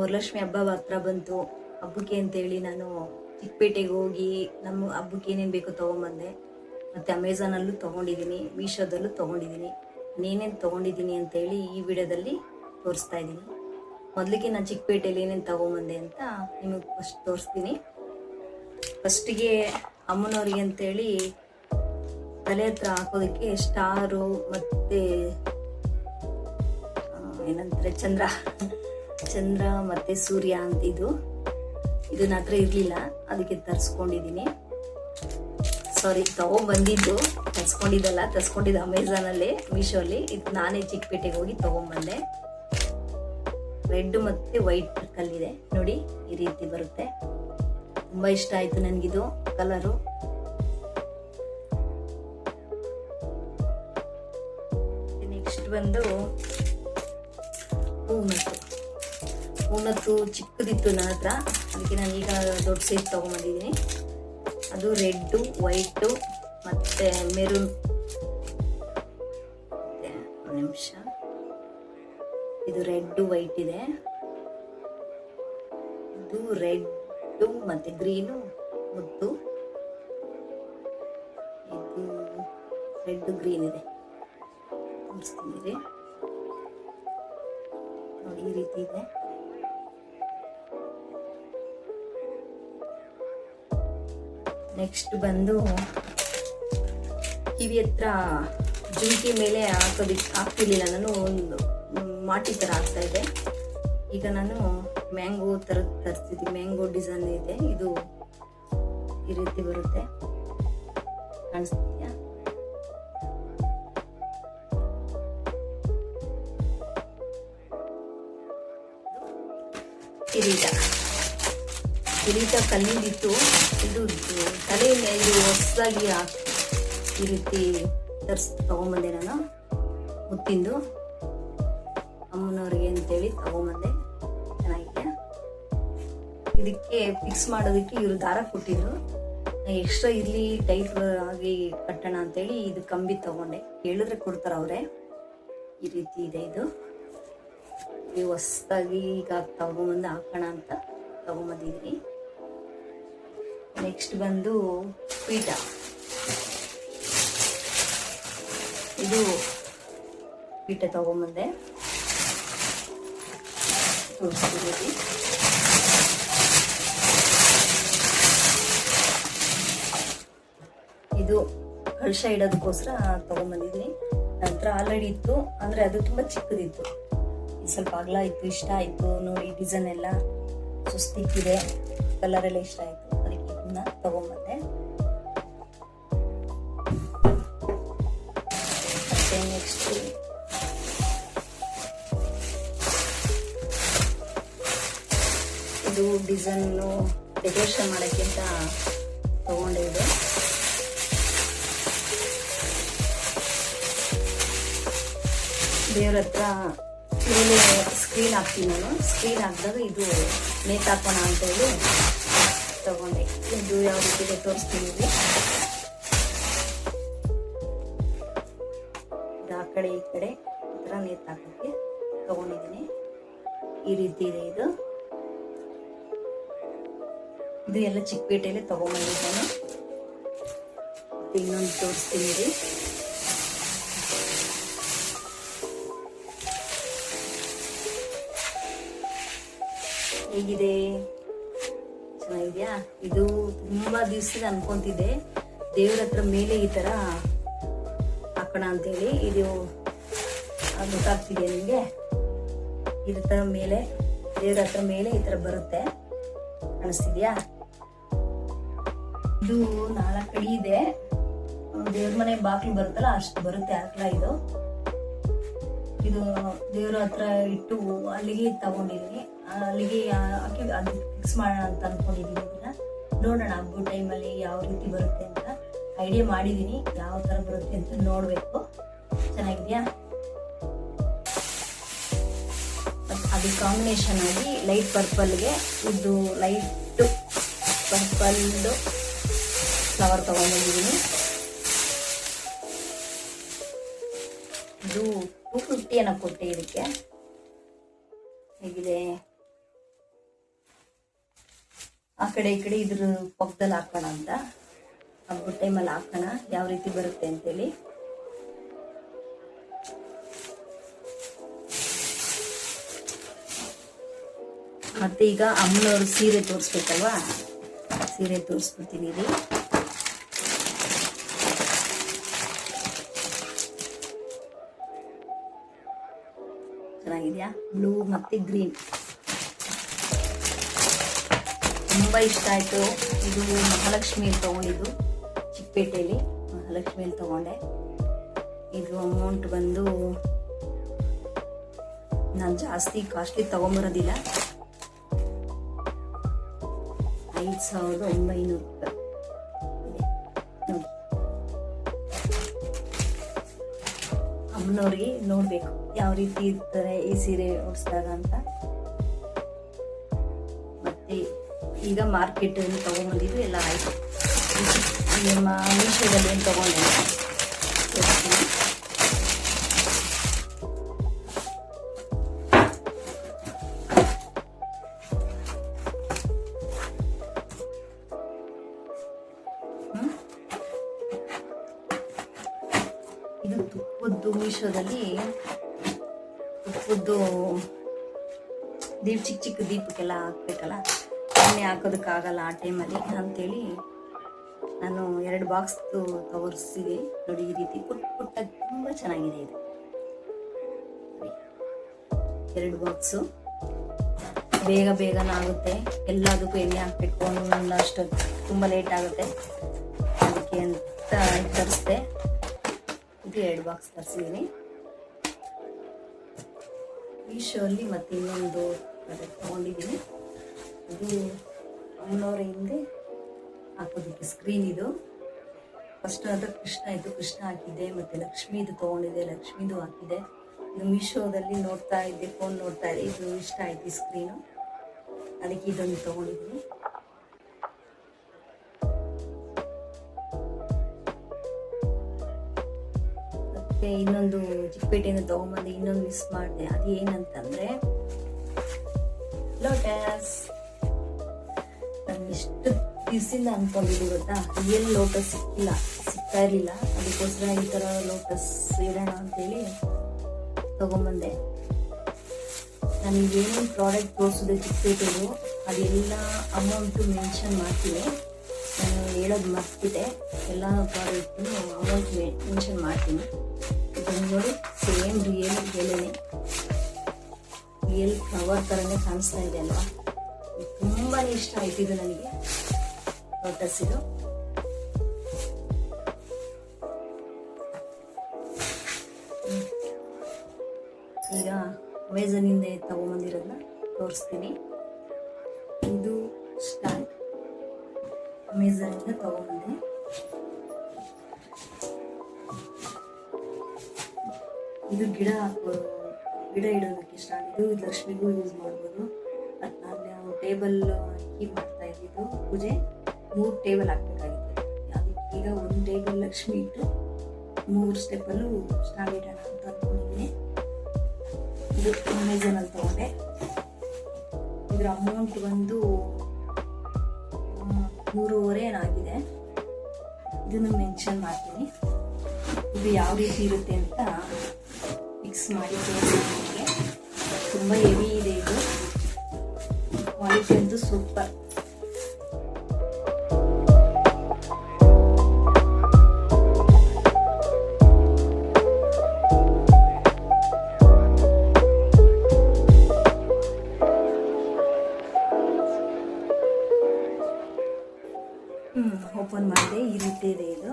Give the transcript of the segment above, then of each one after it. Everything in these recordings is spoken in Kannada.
ವರಲಕ್ಷ್ಮಿ ಹಬ್ಬ ಹತ್ರ ಬಂತು. ಹಬ್ಬಕ್ಕೆ ಅಂತೇಳಿ ನಾನು ಚಿಕ್ಕಪೇಟೆಗೆ ಹೋಗಿ ನಮ್ಮ ಹಬ್ಬಕ್ಕೆ ಏನೇನು ಬೇಕೋ ತೊಗೊಂಬಂದೆ. ಮತ್ತು ಅಮೆಝಾನಲ್ಲೂ ತೊಗೊಂಡಿದ್ದೀನಿ, ಮೀಶೋದಲ್ಲೂ ತೊಗೊಂಡಿದ್ದೀನಿ. ಏನೇನು ತೊಗೊಂಡಿದ್ದೀನಿ ಅಂತೇಳಿ ಈ ವಿಡಿಯೋದಲ್ಲಿ ತೋರಿಸ್ತಾ ಇದ್ದೀನಿ. ಮೊದಲಿಗೆ ನಾನು ಚಿಕ್ಕಪೇಟೆಯಲ್ಲಿ ಏನೇನು ತೊಗೊಂಬಂದೆ ಅಂತ ನಿಮಗೆ ಫಸ್ಟ್ ತೋರಿಸ್ತೀನಿ. ಫಸ್ಟಿಗೆ ಅಮ್ಮನವ್ರಿಗೆ ಅಂತೇಳಿ ತಲೆ ಹತ್ರ ಹಾಕೋದಕ್ಕೆ ಸ್ಟಾರು ಮತ್ತು ಏನಂತಾರೆ ಚಂದ್ರ ಮತ್ತು ಸೂರ್ಯ ಅಂತ ಇದು ನನ್ನ ಹತ್ರ ಇರಲಿಲ್ಲ, ಅದಕ್ಕೆ ತರಿಸ್ಕೊಂಡಿದ್ದೀನಿ. ಸಾರಿ, ತೊಗೊಂಬಂದಿದ್ದು, ತರಿಸ್ಕೊಂಡಿದ್ದು ಅಮೆಝಾನಲ್ಲಿ, ಮೀಶೋಲ್ಲಿ. ಇದು ನಾನೇ ಚಿಕ್ಕಪೇಟೆಗೆ ಹೋಗಿ ತೊಗೊಂಬಂದೆ. ರೆಡ್ ಮತ್ತು ವೈಟ್ ಕಲ್ಲಿದೆ ನೋಡಿ, ಈ ರೀತಿ ಬರುತ್ತೆ. ತುಂಬ ಇಷ್ಟ ಆಯಿತು ನನಗಿದು ಕಲರು. ನೆಕ್ಸ್ಟ್ ಬಂದು ಹೂನತ್ತು ಚಿಕ್ಕದಿತ್ತು ನನ್ನ ಹತ್ರ, ಅದಕ್ಕೆ ನಾನು ಈಗ ದೊಡ್ಡ ಸೈಜ್ ತೊಗೊಂಬಂದಿದ್ದೀನಿ. ಅದು ರೆಡ್ಡು, ವೈಟು ಮತ್ತು ಮೆರೂನ್. ಒಂದು ನಿಮಿಷ, ಇದು ರೆಡ್ಡು ವೈಟ್ ಇದೆ. ಇದು ರೆಡ್ಡು ಮತ್ತು ಗ್ರೀನು ಮುದ್ದು. ಇದು ರೆಡ್ ಗ್ರೀನ್ ಇದೆ, ತೋರಿಸ್ತೀನಿ ನೋಡಿ, ಈ ರೀತಿ ಇದೆ. ನೆಕ್ಸ್ಟ್ ಬಂದು ಕಿವಿ ಹತ್ರ ಜುಮ್ಕಿ ಮೇಲೆ ಹಾಕ್ತಿರ್ಲಿಲ್ಲ ನಾನು, ಒಂದು ಮಾಟಿ ಥರ ಆಗ್ತಾ ಇದೆ. ಈಗ ನಾನು ಮ್ಯಾಂಗೋ ಥರದ್ದು ತರಿಸ್ತಿದ್ದೀನಿ. ಮ್ಯಾಂಗೋ ಡಿಸೈನ್ ಇದೆ, ಇದು ಈ ರೀತಿ ಬರುತ್ತೆ, ಕಾಣಿಸ್ತಿದೆಯಾ? ಕಿರೀಟ ಕಲ್ಲಿಂದಿತ್ತು, ಇದು ತಲೆಯಲ್ಲಿ ಇದು ಹೊಸದಾಗಿ ಈ ರೀತಿ ತೊಗೊಂಬಂದೆ ನಾನು. ಮುತ್ತಿಂದು ಅಮ್ಮನವ್ರಿಗೆ ಅಂತೇಳಿ ತೊಗೊಂಬಂದೆ, ಚೆನ್ನಾಗಿದೆ. ಇದಕ್ಕೆ ಫಿಕ್ಸ್ ಮಾಡೋದಕ್ಕೆ ಇವರು ದಾರ ಕೊಟ್ಟಿದ್ರು, ಎಕ್ಸ್ಟ್ರಾ ಇರಲಿ ಟೈಟ್ ಆಗಿ ಕಟ್ಟೋಣ ಅಂತೇಳಿ ಇದು ಕಂಬಿ ತೊಗೊಂಡೆ. ಹೇಳಿದ್ರೆ ಕೊಡ್ತಾರೆ ಅವರೇ. ಈ ರೀತಿ ಇದೆ ಇದು. ಹೊಸದಾಗಿ ಈಗ ತಗೊಂಬಂದು ಹಾಕೋಣ ಅಂತ ತಗೊಂಬಂದಿದ್ದೀನಿ. ನೆಕ್ಸ್ಟ್ ಬಂದು ಪೀಠ. ಇದು ಪೀಠ ತಗೊಂಬಂದೆ, ತೋರಿಸ್ತಿದ್ದೀನಿ. ಇದು ಕಳಶ ಇಡೋದಕ್ಕೋಸ್ಕರ ತಗೊಂಬಂದಿದ್ದೀನಿ. ನಂತರ ಆಲ್ರೆಡಿ ಇತ್ತು, ಅಂದರೆ ಅದು ತುಂಬ ಚಿಕ್ಕದಿತ್ತು. ಸ್ವಲ್ಪ ಅಗಲ ಇತ್ತು, ಇಷ್ಟ ಆಯಿತು ನೋಡಿ. ಡಿಸೈನ್ ಎಲ್ಲ ಸುಸ್ತಿಕ್ಕಿದೆ, ಕಲರ್ ಎಲ್ಲ ಇಷ್ಟ ಆಯಿತು, ಅದಕ್ಕೆ ಇದನ್ನ ತಗೊಂಬಂದೆ. ಮತ್ತೆ ನೆಕ್ಸ್ಟ್ ಇದು ಡಿಸೈನು ಡೆಕೋರೇಷನ್ ಮಾಡೋಕ್ಕೆ ಅಂತ ತಗೊಂಡೆ. ಇದು ದೇವ್ರ ಹತ್ರ ಮೇಲೆ ಸ್ಕ್ರೀನ್ ಹಾಕ್ತೀನಿ ನಾನು. ಸ್ಕ್ರೀನ್ ಹಾಕಿದಾಗ ಇದು ನೇತಾಕೋಣ ಅಂತೇಳಿ ತಗೊಂಡೆ. ಇದು ಯಾವ ರೀತಿ ಇದೆ ತೋರಿಸ್ತೀನಿ. ಇದು ಆ ಕಡೆ ಈ ಕಡೆ ಈ ಥರ ನೇತಾಕೋಕ್ಕೆ ತಗೊಂಡಿದ್ದೀನಿ. ಈ ರೀತಿ ಇದೆ ಇದು. ಇದು ಎಲ್ಲ ಚಿಕ್ಕಪೇಟೆಯಲ್ಲಿ ತಗೊಂಡ್ಬಂದಿದ್ದಾನೆ. ಇನ್ನೊಂದು ತೋರಿಸ್ತೀನಿ ರೀ. ಹೇಗಿದೆ, ಚೆನ್ನಾಗಿದೆಯಾ? ಇದು ತುಂಬಾ ದಿವಸದ ಅನ್ಕೊಂತಿದ್ದೆ ದೇವ್ರ ಹತ್ರ ಮೇಲೆ ಈ ತರ ಹಾಕೋಣ ಅಂತೇಳಿ. ಇದು ಗೊತ್ತಾಗ್ತಿದೆ ನಿಮಗೆ? ಇದ್ರ ತರ ಮೇಲೆ ದೇವ್ರ ಹತ್ರ ಮೇಲೆ ಈ ತರ ಬರುತ್ತೆ, ಕಾಣಿಸ್ತಿದ್ಯಾ? ಇದು 4 ಅಡಿ ಇದೆ. ದೇವ್ರ ಮನೆ ಬಾಗಿಲು ಬರುತ್ತಲ್ಲ ಅಷ್ಟು ಬರುತ್ತೆ ಅಗಲ. ಇದು ದೇವ್ರ ಹತ್ರ ಇಟ್ಟು ಅಲ್ಲಿಗೆ ತಗೊಂಡಿದ್ದೀನಿ. ಅಲ್ಲಿಗೆ ಹಾಕಿ ಅದು ಫಿಕ್ಸ್ ಮಾಡೋಣ ಅಂತ ಅನ್ಕೊಂಡಿದ್ದೀನಿ. ಇದನ್ನ ನೋಡೋಣ ಹಬ್ಬ ಟೈಮಲ್ಲಿ ಯಾವ ರೀತಿ ಬರುತ್ತೆ ಅಂತ ಐಡಿಯಾ ಮಾಡಿದ್ದೀನಿ. ಯಾವ ಥರ ಬರುತ್ತೆ ಅಂತ ನೋಡಬೇಕು. ಚೆನ್ನಾಗಿದೆಯಾ? ಅದು ಕಾಂಬಿನೇಷನ್ ಆಗಿ ಲೈಟ್ ಪರ್ಪಲ್ಗೆ ಇದು ಲೈಟ್ ಪರ್ಪಲ್ದು ಫ್ಲವರ್ ತಗೊಂಡ್ಬಂದಿದ್ದೀನಿ. ಇದು 250 ಕೊಟ್ಟೆ ಇದಕ್ಕೆ. ಹೇಗಿದೆ? ಆ ಕಡೆ ಈ ಕಡೆ ಇದ್ರ ಪಕ್ಕದಲ್ಲಿ ಹಾಕೋಣ ಅಂತ, ಹಬ್ಬದ ಟೈಮಲ್ಲಿ ಹಾಕೋಣ ಯಾವ ರೀತಿ ಬರುತ್ತೆ ಅಂತೇಳಿ. ಮತ್ತೆ ಈಗ ಅಮ್ಮನವ್ರು ಸೀರೆ ತೋರಿಸ್ಬೇಕಲ್ವಾ, ಸೀರೆ ತೋರಿಸ್ಬಿಡ್ತೀನಿ ರೀ. ಚೆನ್ನಾಗಿದೆಯಾ? ಬ್ಲೂ ಮತ್ತೆ ಗ್ರೀನ್ ತುಂಬ ಇಷ್ಟ ಆಯಿತು. ಇದು ಮಹಾಲಕ್ಷ್ಮಿಯಲ್ಲಿ ತೊಗೊಂಡಿದ್ದು, ಚಿಕ್ಕಪೇಟೆಯಲ್ಲಿ ಮಹಾಲಕ್ಷ್ಮಿಯಲ್ಲಿ ತೊಗೊಂಡೆ. ಇದು ಅಮೌಂಟ್ ಬಂದು ನಾನು ಜಾಸ್ತಿ ಕಾಸ್ಟ್ಲಿ ತೊಗೊಂಬರೋದಿಲ್ಲ, 5,900 ರೂಪಾಯಿ. ನೋಡಿ, ಅಮ್ಮನವ್ರಿಗೆ ನೋಡಬೇಕು ಯಾವ ರೀತಿ ಇರ್ತಾರೆ ಈ ಸೀರೆ ಉಡಿಸಿದಾಗ ಅಂತ. ಮತ್ತೆ ಈಗ ಮಾರ್ಕೆಟಲ್ಲಿ ತೊಗೊಂಬಂದಿದ್ದು ಎಲ್ಲ ಆಯಿತು. ನಿಮ್ಮ ಮೀಶೋದಲ್ಲಿ ಏನು ತೊಗೊಂಡೆ ಇದು ತುಪ್ಪದ್ದು. ಮೀಶೋದಲ್ಲಿ ತುಪ್ಪದ್ದು ಚಿಕ್ಕ ಚಿಕ್ಕ ದೀಪಕ್ಕೆಲ್ಲ ಹಾಕ್ಬೇಕಲ್ಲ, ಎಣ್ಣೆ ಹಾಕೋದಕ್ಕಾಗಲ್ಲ ಆ ಟೈಮಲ್ಲಿ ಅಂತೇಳಿ ನಾನು 2 ಬಾಕ್ಸ್ ತೋರಿಸಿದೆ. ನೋಡಿ, ಈ ರೀತಿ ಪುಟ್ಟ ಪುಟ್ಟಾಗಿ ತುಂಬ ಚೆನ್ನಾಗಿದೆ ಇದು. 2 ಬಾಕ್ಸು ಬೇಗ ಬೇಗನ ಆಗುತ್ತೆ. ಎಲ್ಲದಕ್ಕೂ ಎಣ್ಣೆ ಹಾಕಬೇಕು ಅನ್ನೋಷ್ಟು ತುಂಬ ಲೇಟ್ ಆಗುತ್ತೆ, ಅದಕ್ಕೆ ಅಂತ ತರಿಸ್ದೆ. ಇದು 2 ಬಾಕ್ಸ್ ತರಿಸಿದ್ದೀನಿ ಮೀಶೋಲ್ಲಿ. ಮತ್ತು ಇನ್ನೊಂದು ತೊಗೊಂಡಿದ್ದೀನಿ, ಅದು ಅಮ್ಮನವರ ಹಿಂದೆ ಹಾಕೋದಕ್ಕೆ ಸ್ಕ್ರೀನ್. ಇದು ಫಸ್ಟ್ ಆದರೆ ಕೃಷ್ಣ ಇದ್ದು, ಕೃಷ್ಣ ಹಾಕಿದ್ದೆ. ಮತ್ತು ಲಕ್ಷ್ಮೀದು ತೊಗೊಂಡಿದ್ದೆ, ಲಕ್ಷ್ಮೀದು ಹಾಕಿದ್ದೆ. ಇದು ಮೀಶೋದಲ್ಲಿ ನೋಡ್ತಾ ಇದ್ದೆ, ಫೋನ್ ನೋಡ್ತಾ ಇದ್ದೆ, ಇದು ಇಷ್ಟ ಆಯ್ತು ಈ ಸ್ಕ್ರೀನು, ಅದಕ್ಕೆ ಇದೊಂದು ತೊಗೊಂಡಿದ್ದೀನಿ. ಮತ್ತು ಇನ್ನೊಂದು ಚಿಕ್ಕಪೇಟೆಯಿಂದ ತೊಗೊಂಬಂದು ಇನ್ನೊಂದು ಮಿಸ್ ಮಾಡಿದೆ. ಅದು ಏನಂತಂದರೆ ಲೋಟಸ್. ನಾನು ಎಷ್ಟು ದಿವಸದಿಂದ ಅಂದ್ಕೊಂಡಿದ್ದು ಗೊತ್ತಾ, ರಿಯಲ್ ಲೋಟಸ್ ಸಿಗ್ತಾ ಇರಲಿಲ್ಲ. ಅದಕ್ಕೋಸ್ಕರ ಈ ಥರ ಲೋಟಸ್ ಇಡೋಣ ಅಂತೇಳಿ ತೊಗೊಂಬಂದೆ. ನನಗೆ ಏನೇನು ಪ್ರಾಡಕ್ಟ್ ತೋರಿಸಿದೆ ಚಿಕ್ಕಪೇಟೆದು ಅದೆಲ್ಲ ಅಮೌಂಟು ಮೆನ್ಷನ್ ಮಾಡ್ತೀನಿ. ನಾನು ಹೇಳೋದು ಮರ್ತಿದ್ದೆ, ಎಲ್ಲ ಪ್ರಾಡಕ್ಟು ಅಮೌಂಟ್ ಮೆನ್ಷನ್ ಮಾಡ್ತೀನಿ. ಇದನ್ನು ನೋಡಿ, ಸೇಮ್ ರಿಯಲ್ ಬೆಲೆನೇ, ರಿಯಲ್ ಫ್ಲವರ್ ಥರನೇ ಕಾಣಿಸ್ತಾ ಇದೆ ಅಲ್ವಾ. ತುಂಬಾ ಇಷ್ಟ ಆಯ್ತು ಇದು ನನಗೆ, ಲೋಟಸ್ ಇದು. ಈಗ ಅಮೆಝಾನಿಂದ ತಗೊಂಬಂದಿರೋದನ್ನ ತೋರಿಸ್ತೀನಿ. ಇದು ಸ್ಟ್ಯಾಂಡ್ ಅಮೆಝಾನಿಂದ ತಗೊಂಬಂದೆ. ಇದು ಗಿಡ ಇಡೋದಕ್ಕೆ ಸ್ಟ್ಯಾಂಡ್. ಇದು ಲಕ್ಷ್ಮಿಗೂ ಯೂಸ್ ಮಾಡ್ಬೋದು. ನಾನು ಟೇಬಲ್ ಹಾಕಿ ಮಾಡ್ತಾ ಇದ್ದಿದ್ದು ಪೂಜೆ, 3 ಟೇಬಲ್ ಹಾಕಬೇಕಾಗಿತ್ತು. ಅದಕ್ಕೆ ಈಗ 1 ಟೇಬಲ್ ಲಕ್ಷ್ಮಿ ಇಟ್ಟು 3 ಸ್ಟೆಪ್ಪಲ್ಲೂ ಸ್ಟ್ಯಾಂಡ್ ಇಡೋಣ ಅಂತ ಅಂದ್ಕೊಂಡಿದ್ದೀನಿ. ಇದು ಅಮೆಝಾನಲ್ಲಿ ತಗೊಂಡೆ. ಇದರ ಅಮೌಂಟ್ ಬಂದು 3,500 ಏನಾಗಿದೆ. ಇದನ್ನು ಮೆನ್ಷನ್ ಮಾಡ್ತೀನಿ. ಇದು ಯಾವ ರೀತಿ ಇರುತ್ತೆ ಅಂತ ಮಿಕ್ಸ್ ಮಾಡಿ ತೋರಿಸೋದಕ್ಕೆ. ತುಂಬ ಹೆವಿ ಇದೆ ಇದು, ಕ್ವಾಲಿಟಿ ಅಂತೂ ಸೂಪರ್. ಓಪನ್ ಮಾಡಿದೆ, ಈ ರೀತಿ ಇದೆ ಇದು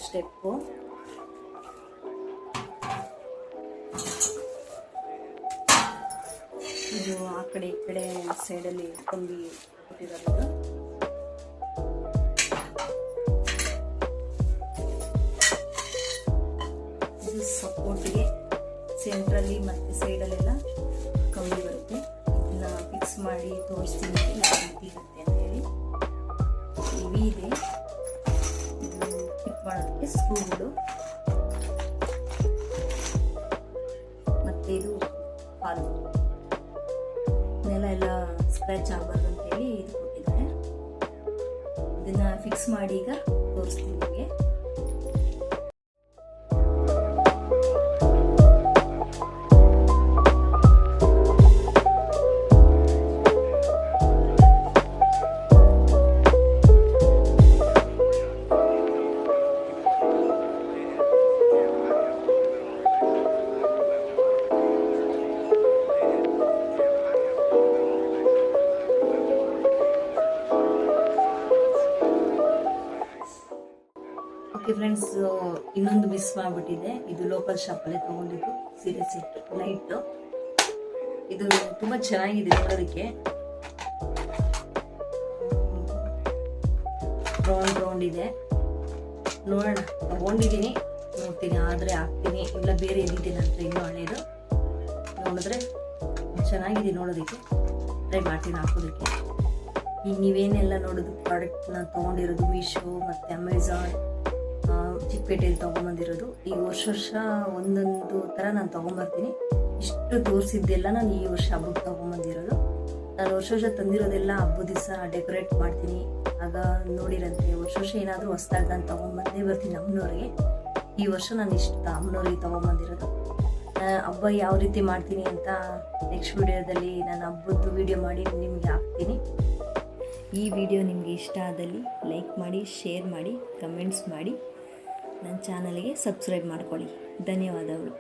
ಸ್ಟೆಪ್ಪು. ಇದು ಆ ಕಡೆ ಈ ಕಡೆ ಸೈಡಲ್ಲಿ ಕೊಂಬಿ ಕೊಟ್ಟಿರೋದು. ಇದು ಸಪೋರ್ಟ್ಗೆ ಸೆಂಟ್ರಲ್ಲಿ ಮತ್ತು ಸೈಡಲ್ಲೆಲ್ಲ ಕಂಬಿ ಬರುತ್ತೆ. ಇದನ್ನ ಫಿಕ್ಸ್ ಮಾಡಿ ತೋರಿಸ್ತೀನಿ ಯಾವ ರೀತಿ ಇರುತ್ತೆ ಅಂತ ಹೇಳಿ. ಇವಿ ಇದೆ, ಇದು ಫಿಟ್ ಮಾಡೋದಕ್ಕೆ ಸ್ಕ್ರೂಗಳು, ಮತ್ತು ಇದು ಕಾಲು ನೆಲ ಎಲ್ಲ ಸ್ಕ್ರ್ಯಾಚ್ ಆಗಬಾರ್ದು ಅಂತೇಳಿ ಇದು ಕೊಟ್ಟಿದ್ದಾರೆ. ಇದನ್ನು ಫಿಕ್ಸ್ ಮಾಡಿ ಈಗ ತೋರಿಸ್ತೀನಿ ನಿಮಗೆ. ಓಕೆ ಫ್ರೆಂಡ್ಸ್, ಇನ್ನೊಂದು ಮಿಸ್ ಮಾಡಿಬಿಟ್ಟಿದೆ. ಇದು ಲೋಕಲ್ ಶಾಪಲ್ಲೇ ತೊಗೊಂಡಿದ್ದು ಸೀರೆ ಸೆಟ್ ಲೈಟು. ಇದು ತುಂಬ ಚೆನ್ನಾಗಿದೆ ನೋಡೋದಕ್ಕೆ. ರೌಂಡ್ ಇದೆ. ನೋಡೋಣ, ತೊಗೊಂಡಿದ್ದೀನಿ, ನೋಡ್ತೀನಿ ಆದರೆ ಹಾಕ್ತೀನಿ, ಇಲ್ಲ ಬೇರೆ ಇದ್ದೀನಿ ಅಂತ ಇನ್ನೂ ಹಳೇದು. ನೋಡಿದ್ರೆ ಚೆನ್ನಾಗಿದೆ ನೋಡೋದಕ್ಕೆ, ಟ್ರೈ ಮಾಡ್ತೀನಿ ಹಾಕೋದಕ್ಕೆ. ಈಗ ನೀವೇನೆಲ್ಲ ನೋಡೋದು ಪ್ರಾಡಕ್ಟ್ನ ತೊಗೊಂಡಿರೋದು ಮೀಶೋ ಮತ್ತು ಅಮೆಝಾನ್, ಚಿಕ್ಕಪೇಟೆಯಲ್ಲಿ ತೊಗೊಂಬಂದಿರೋದು. ಈಗ ವರ್ಷ ಒಂದೊಂದು ಥರ ನಾನು ತೊಗೊಂಬರ್ತೀನಿ. ಇಷ್ಟು ತೋರಿಸಿದ್ದೆಲ್ಲ ನಾನು ಈ ವರ್ಷ ಹಬ್ಬಕ್ಕೆ ತೊಗೊಂಬಂದಿರೋದು. ನಾನು ವರ್ಷ ತಂದಿರೋದೆಲ್ಲ ಹಬ್ಬದ ದಿವಸ ಡೆಕೋರೇಟ್ ಮಾಡ್ತೀನಿ. ಆಗ ನೋಡಿರಂತೆ ವರ್ಷ ಏನಾದರೂ ಹೊಸ್ದಾಗಿ ನಾನು ತೊಗೊಂಬಂದೇ ಬರ್ತೀನಿ ಅಮ್ಮನವ್ರಿಗೆ. ಈ ವರ್ಷ ನಾನು ಇಷ್ಟು ಅಮ್ಮನವ್ರಿಗೆ ತೊಗೊಂಬಂದಿರೋದು. ಹಬ್ಬ ಯಾವ ರೀತಿ ಮಾಡ್ತೀನಿ ಅಂತ ನೆಕ್ಸ್ಟ್ ವಿಡಿಯೋದಲ್ಲಿ ನಾನು ಹಬ್ಬದ್ದು ವಿಡಿಯೋ ಮಾಡಿ ನಿಮಗೆ ಹಾಕ್ತೀನಿ. ಈ ವಿಡಿಯೋ ನಿಮಗೆ ಇಷ್ಟ ಆದಲ್ಲಿ ಲೈಕ್ ಮಾಡಿ, ಶೇರ್ ಮಾಡಿ, ಕಮೆಂಟ್ಸ್ ಮಾಡಿ, ನನ್ನ ಚಾನಲ್ಗೆ ಸಬ್ಸ್ಕ್ರೈಬ್ ಮಾಡ್ಕೊಳ್ಳಿ. ಧನ್ಯವಾದಗಳು.